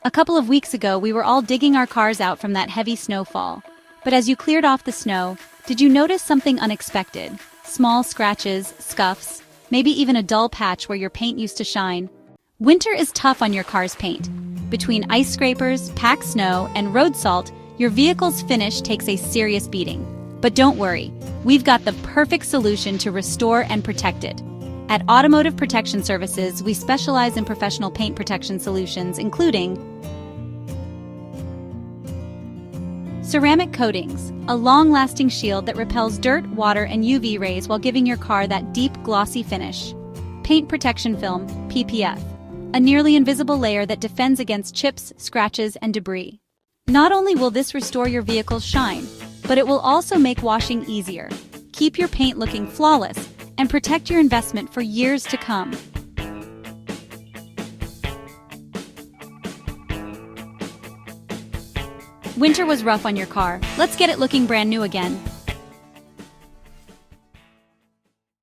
A couple of weeks ago, we were all digging our cars out from that heavy snowfall. But as you cleared off the snow, did you notice something unexpected? Small scratches, scuffs, maybe even a dull patch where your paint used to shine. Winter is tough on your car's paint. Between ice scrapers, packed snow, and road salt, your vehicle's finish takes a serious beating. But don't worry, we've got the perfect solution to restore and protect it. At Automotive Protection Services, we specialize in professional paint protection solutions, including ceramic coatings, a long-lasting shield that repels dirt, water, and UV rays while giving your car that deep, glossy finish. Paint protection film, PPF, a nearly invisible layer that defends against chips, scratches, and debris. Not only will this restore your vehicle's shine, but it will also make washing easier, keep your paint looking flawless, and protect your investment for years to come. Winter was rough on your car. Let's get it looking brand new again.